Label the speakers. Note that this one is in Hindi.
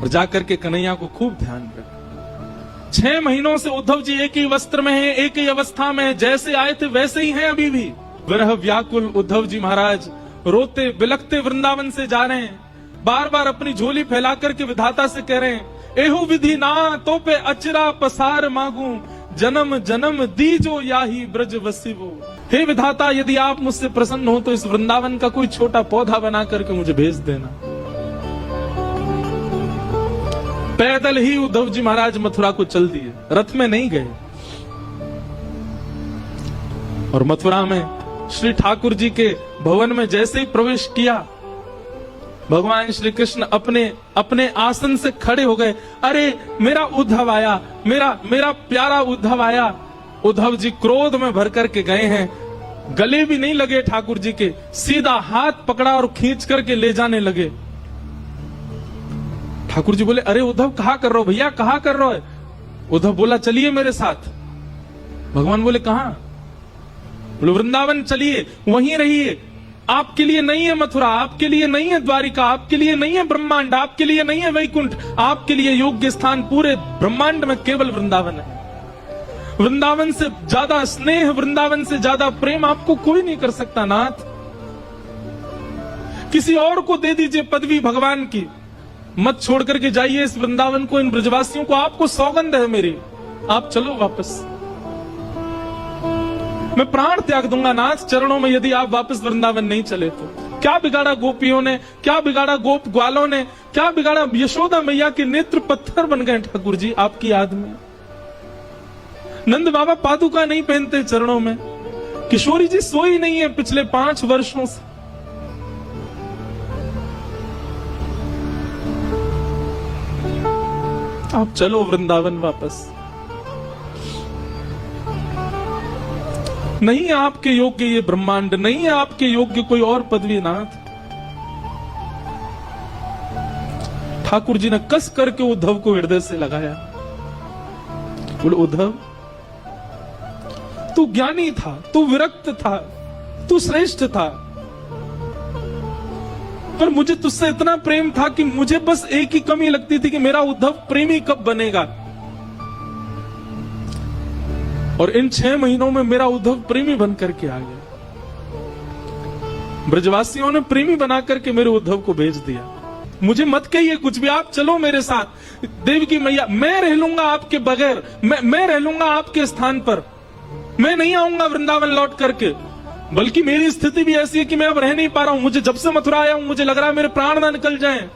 Speaker 1: और जाकर के कन्हैया को खूब ध्यान रखा। 6 महीनों से उद्धव जी एक ही वस्त्र में हैं, एक ही अवस्था में हैं, जैसे आए थे वैसे ही हैं अभी भी। विरह व्याकुल उद्धव जी महाराज रोते बिलखते वृंदावन से जा रहे हैं। बार बार अपनी झोली फैला करके विधाता से कह रहे हैं, एहु विधि ना तो पे अचरा पसार मांगू, जन्म जन्म दीजो याही ब्रज वसिवो। हे विधाता, यदि आप मुझसे प्रसन्न हो तो इस वृंदावन का कोई छोटा पौधा बना करके मुझे भेज देना। पैदल ही उद्धव जी महाराज मथुरा को चल दिए, रथ में नहीं गए। और मथुरा में श्री ठाकुर जी के भवन में जैसे ही प्रवेश किया, भगवान श्री कृष्ण अपने आसन से खड़े हो गए। अरे मेरा उद्धव आया, मेरा प्यारा उद्धव आया। उद्धव जी क्रोध में भर करके गए हैं, गले भी नहीं लगे ठाकुर जी के, सीधा हाथ पकड़ा और खींच करके ले जाने लगे। ठाकुर जी बोले, अरे उद्धव कहाँ कर रहे हो भैया, कहाँ कर रहे हो? उद्धव बोला, चलिए मेरे साथ। भगवान बोले, कहाँ? बोले, वृंदावन चलिए, वहीं रहिए। आपके लिए नहीं है मथुरा, आपके लिए नहीं है द्वारिका, आपके लिए नहीं है ब्रह्मांड, आपके लिए नहीं है वैकुंठ, आपके लिए योग्य स्थान पूरे ब्रह्मांड में केवल वृंदावन है। वृंदावन से ज्यादा स्नेह, वृंदावन से ज्यादा प्रेम आपको कोई नहीं कर सकता नाथ। किसी और को दे दीजिए पदवी भगवान की, मत छोड़ करके जाइए इस वृंदावन को, इन ब्रजवासियों को। आपको सौगंध है मेरी, आप चलो वापस। मैं प्राण त्याग दूंगा नाथ चरणों में यदि आप वापस वृंदावन नहीं चले तो। क्या बिगाड़ा गोपियों ने, क्या बिगाड़ा गोप ग्वालों ने, क्या बिगाड़ा? यशोदा मैया के नेत्र पत्थर बन गए ठाकुर जी आपकी याद में। नंद बाबा पादुका नहीं पहनते चरणों में। किशोरी जी सोई नहीं है पिछले 5 वर्षों से। आप चलो वृंदावन वापस। नहीं है आपके योग्य ये ब्रह्मांड, नहीं है आपके योग्य कोई और पदवी नाथ। ठाकुर जी ने कस करके उद्धव को हृदय से लगाया। बोले, उद्धव तू ज्ञानी था, तू विरक्त था, तू श्रेष्ठ था, पर मुझे तुझसे इतना प्रेम था कि मुझे बस एक ही कमी लगती थी कि मेरा उद्धव प्रेमी कब बनेगा। और इन 6 महीनों में मेरा उद्धव प्रेमी बन करके आ गया। ब्रजवासियों ने प्रेमी बना करके मेरे उद्धव को भेज दिया। मुझे मत कहिए कुछ भी, आप चलो मेरे साथ। देवकी मैया, मैं रह लूंगा आपके बगैर, मैं रह लूंगा आपके स्थान पर। मैं नहीं आऊंगा वृंदावन लौट करके, बल्कि मेरी स्थिति भी ऐसी है कि मैं अब रह नहीं पा रहा हूं। मुझे जब से मथुरा आया हूं मुझे लग रहा है मेरे प्राण ना निकल जाएं।